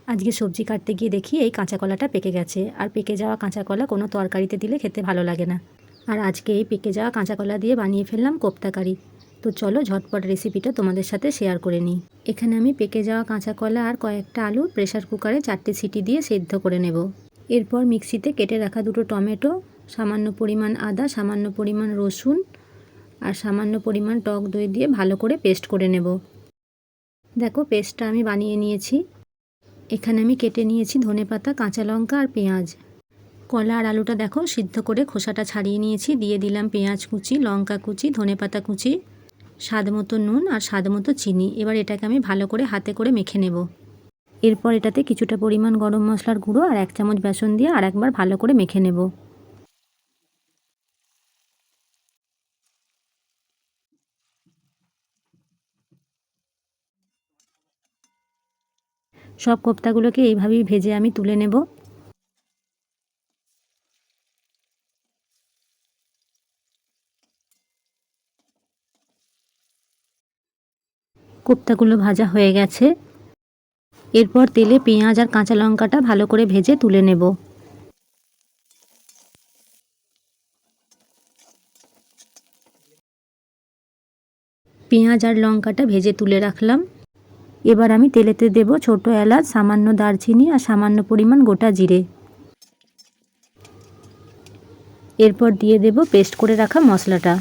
আজকে সবজি কাটতে গিয়ে দেখি এই কাঁচা কলাটা পেকে গেছে। আর পেকে যাওয়া কাঁচা কলা কোনো তরকারিতে দিলে খেতে ভালো লাগে না। আর আজকে এই পেকে যাওয়া কাঁচা কলা দিয়ে বানিয়ে ফেললাম কোপ্তা কারি। তো চলো ঝটপট রেসিপিটা তোমাদের সাথে শেয়ার করে নিই। এখানে আমি পেকে যাওয়া কাঁচা কলা আর কয়েকটা আলু প্রেসার কুকারে 4টে সিটি দিয়ে সেদ্ধ করে নেব। এরপর মিক্সিতে কেটে রাখা 2টো টমেটো, সামান্য পরিমাণ আদা, সামান্য পরিমাণ রসুন আর সামান্য পরিমাণ টক দই দিয়ে ভালো করে পেস্ট করে নেব। দেখো পেস্টটা আমি বানিয়ে নিয়েছি। এখানে আমি কেটে নিয়েছি ধনেপাতা, কাঁচা লঙ্কা আর পেঁয়াজ। কলা আর আলুটা দেখো সিদ্ধ করে খোসাটা ছাড়িয়ে নিয়েছি। দিয়ে দিলাম পেঁয়াজ কুচি, লঙ্কা কুচি, ধনেপাতা কুচি, স্বাদ মতো নুন আর স্বাদ মতো চিনি। এবার এটাকে আমি ভালো করে হাতে করে মেখে নেব। এরপর এটাতে কিছুটা পরিমাণ গরম মশলার গুঁড়ো আর 1 চামচ বেসন দিয়ে আর একবার ভালো করে মেখে নেব। সব কোপ্তাগুলোকে এইভাবেই ভেজে আমি তুলে নেব। কোপ্তাগুলো ভাজা হয়ে গেছে। এরপর তেলে পেঁয়াজ আর কাঁচা লঙ্কাটা ভালো করে ভেজে তুলে নেব। পেঁয়াজ আর লঙ্কাটা ভেজে তুলে রাখলাম। এবার আমি তেলেতে দেব ছোটো এলাচ, সামান্য দারচিনি আর সামান্য পরিমাণ গোটা জিরে। এরপর দিয়ে দেব পেস্ট করে রাখা মশলাটা।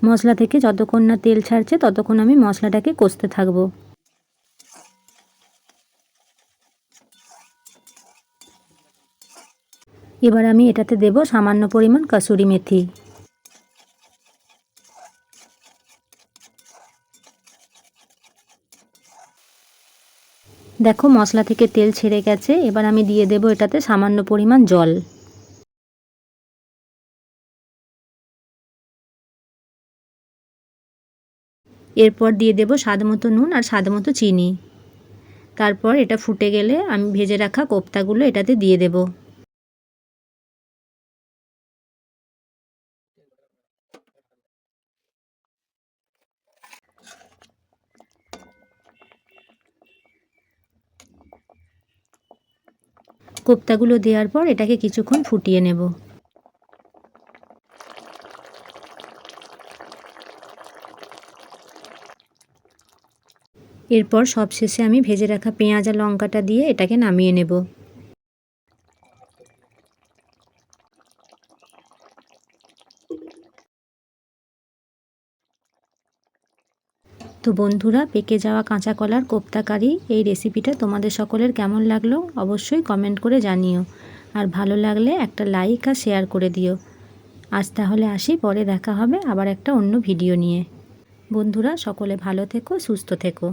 মশলা থেকে যতক্ষণ না তেল ছাড়ছে ততক্ষণ আমি মশলাটাকে কষতে থাকবো। এবার আমি এটাতে দেব সামান্য পরিমাণ কাসুরি মেথি। দেখো মশলা থেকে তেল ছেড়ে গেছে। এবার আমি দিয়ে দেব এটাতে সামান্য পরিমাণ জল। এরপর দিয়ে দেব স্বাদ মতো নুন আর স্বাদ মতো চিনি। তারপর এটা ফুটে গেলে আমি ভেজে রাখা কোপ্তাগুলো এটাতে দিয়ে দেব। কোপ্তাগুলো দেওয়ার পর এটাকে কিছুক্ষণ ফুটিয়ে নেব। এরপর সবশেষে আমি ভেজে রাখা পেঁয়াজ আর লঙ্কাটা দিয়ে এটাকে নামিয়ে নেব। তো বন্ধুরা, পেকে যাওয়া কাঁচা কলার কোপ্তা কারি এই রেসিপিটা তোমাদের সকলের কেমন লাগলো অবশ্যই কমেন্ট করে জানিও। আর ভালো লাগলে একটা লাইক আর শেয়ার করে দিও। আজ তাহলে আসি, পরে দেখা হবে আবার একটা অন্য ভিডিও নিয়ে। বন্ধুরা সকলে ভালো থেকো, সুস্থ থেকো।